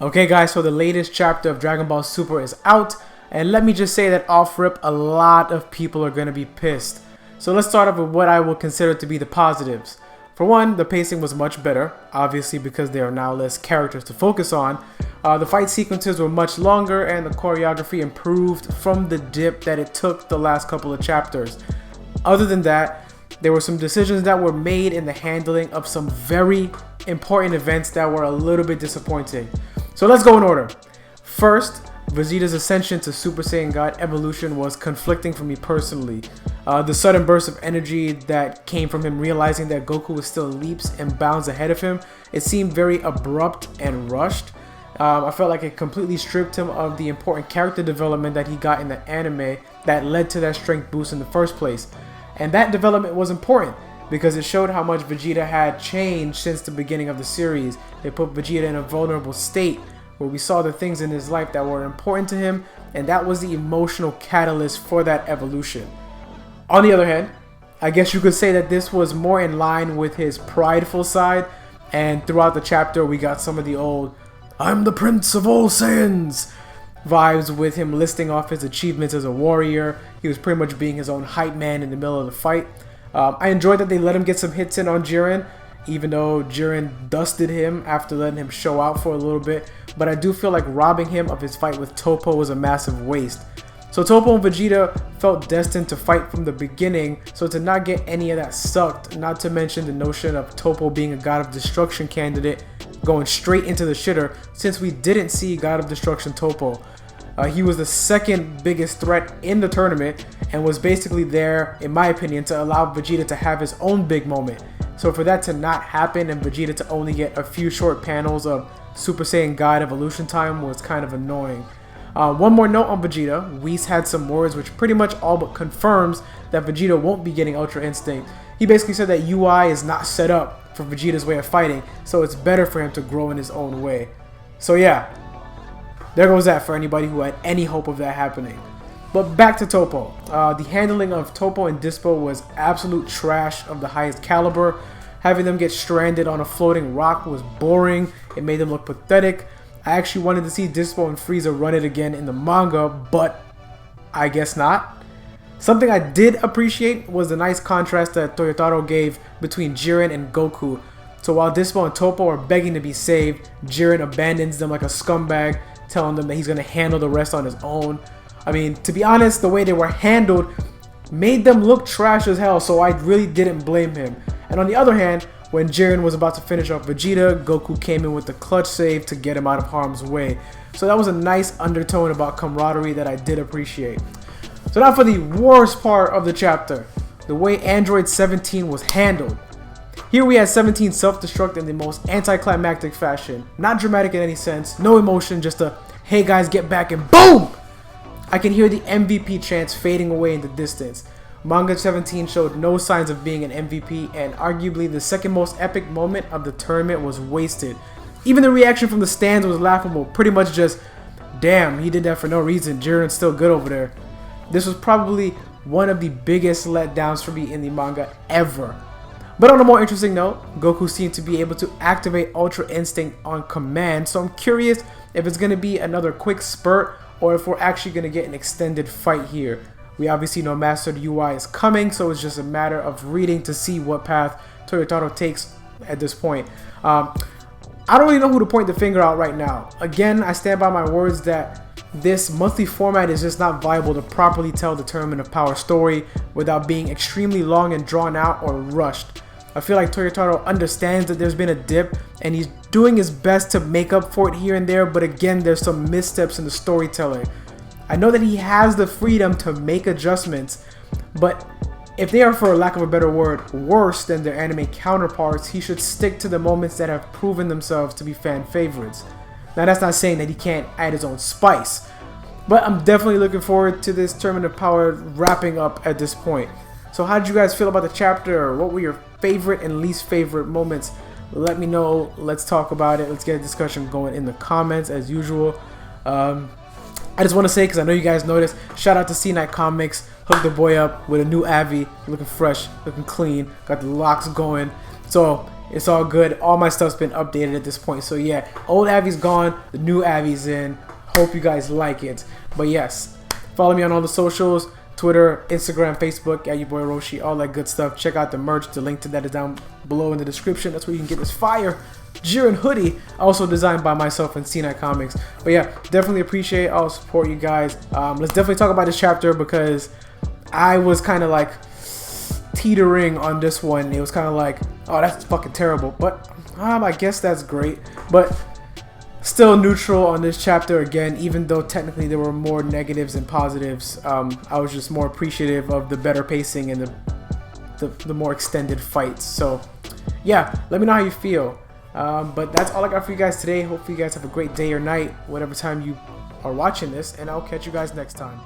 Okay guys, so the latest chapter of Dragon Ball Super is out, and let me just say that off rip, a lot of people are going to be pissed. So let's start off with what I will consider to be the positives. For one, the pacing was much better, obviously because there are now less characters to focus on. The fight sequences were much longer and the choreography improved from the dip that it took the last couple of chapters. Other than that, there were some decisions that were made in the handling of some very important events that were a little bit disappointing. So let's go in order. First, Vegeta's ascension to Super Saiyan God Evolution was conflicting for me personally. The sudden burst of energy that came from him realizing that Goku was still leaps and bounds ahead of him, it seemed very abrupt and rushed. I felt like it completely stripped him of the important character development that he got in the anime that led to that strength boost in the first place. And that development was important because it showed how much Vegeta had changed since the beginning of the series. They put Vegeta in a vulnerable state where we saw the things in his life that were important to him, and that was the emotional catalyst for that evolution. On the other hand, I guess you could say that this was more in line with his prideful side, and throughout the chapter we got some of the old "I'm the Prince of all Saiyans" vibes with him listing off his achievements as a warrior. He was pretty much being his own hype man in the middle of the fight. I enjoyed that they let him get some hits in on Jiren, even though Jiren dusted him after letting him show out for a little bit, but I do feel like robbing him of his fight with Topo was a massive waste. So Topo and Vegeta felt destined to fight from the beginning, so to not get any of that sucked, not to mention the notion of Topo being a God of Destruction candidate going straight into the shitter since we didn't see God of Destruction Topo. He was the second biggest threat in the tournament and was basically there, in my opinion, to allow Vegeta to have his own big moment. So for that to not happen and Vegeta to only get a few short panels of Super Saiyan God Evolution time was kind of annoying. One more note on Vegeta. Whis had some words which pretty much all but confirms that Vegeta won't be getting Ultra Instinct. He basically said that UI is not set up for Vegeta's way of fighting, so it's better for him to grow in his own way. So yeah, there goes that for anybody who had any hope of that happening. But back to Topo. The handling of Topo and Dispo was absolute trash of the highest caliber. Having them get stranded on a floating rock was boring. It made them look pathetic. I actually wanted to see Dispo and Frieza run it again in the manga, but I guess not. Something I did appreciate was the nice contrast that Toyotaro gave between Jiren and Goku. So while Dispo and Topo are begging to be saved, Jiren abandons them like a scumbag, telling them that he's going to handle the rest on his own. I mean, to be honest, the way they were handled made them look trash as hell, so I really didn't blame him. And on the other hand, when Jiren was about to finish off Vegeta, Goku came in with the clutch save to get him out of harm's way. So that was a nice undertone about camaraderie that I did appreciate. So now for the worst part of the chapter, the way Android 17 was handled. Here we had 17 self-destruct in the most anticlimactic fashion. Not dramatic in any sense, no emotion, just a "hey guys, get back," and boom! I can hear the MVP chants fading away in the distance. Manga 17 showed no signs of being an MVP, and arguably the second most epic moment of the tournament was wasted. Even the reaction from the stands was laughable, pretty much just, "damn, he did that for no reason, Jiren's still good over there." This was probably one of the biggest letdowns for me in the manga ever. But on a more interesting note, Goku seemed to be able to activate Ultra Instinct on command, so I'm curious if it's going to be another quick spurt or if we're actually going to get an extended fight here. We obviously know Mastered UI is coming, so it's just a matter of reading to see what path Toyotaro takes at this point. I don't really know who to point the finger out right now. Again, I stand by my words that this monthly format is just not viable to properly tell the Tournament of Power story without being extremely long and drawn out or rushed. I feel like Toyotaro understands that there's been a dip and he's doing his best to make up for it here and there, but again, there's some missteps in the storytelling. I know that he has the freedom to make adjustments, but if they are, for lack of a better word, worse than their anime counterparts, he should stick to the moments that have proven themselves to be fan favorites. Now that's not saying that he can't add his own spice, but I'm definitely looking forward to this Tournament of Power wrapping up at this point. So how did you guys feel about the chapter? What were your favorite and least favorite moments? Let me know. Let's talk about it. Let's get a discussion going in the comments as usual. I just want to say, because I know you guys noticed, shout out to C-Night Comics. Hooked the boy up with a new Avi, looking fresh, looking clean, got the locks going. So it's all good. All my stuff's been updated at this point. So yeah, old Avi's gone, the new Avi's in. Hope you guys like it. But yes, follow me on all the socials, Twitter, Instagram, Facebook, YaBoyRoshi, all that good stuff. Check out the merch. The link to that is down below in the description. That's where you can get this fire Jiren hoodie, also designed by myself and C9 Comics. But yeah, definitely appreciate all support, you guys. Let's definitely talk about this chapter, because I was kind of like teetering on this one. It was kind of like, oh, that's fucking terrible, but I guess that's great. But still neutral on this chapter again, even though technically there were more negatives than positives. I was just more appreciative of the better pacing and the more extended fights. So yeah, let me know how you feel. But that's all I got for you guys today. Hopefully you guys have a great day or night, whatever time you are watching this, and I'll catch you guys next time.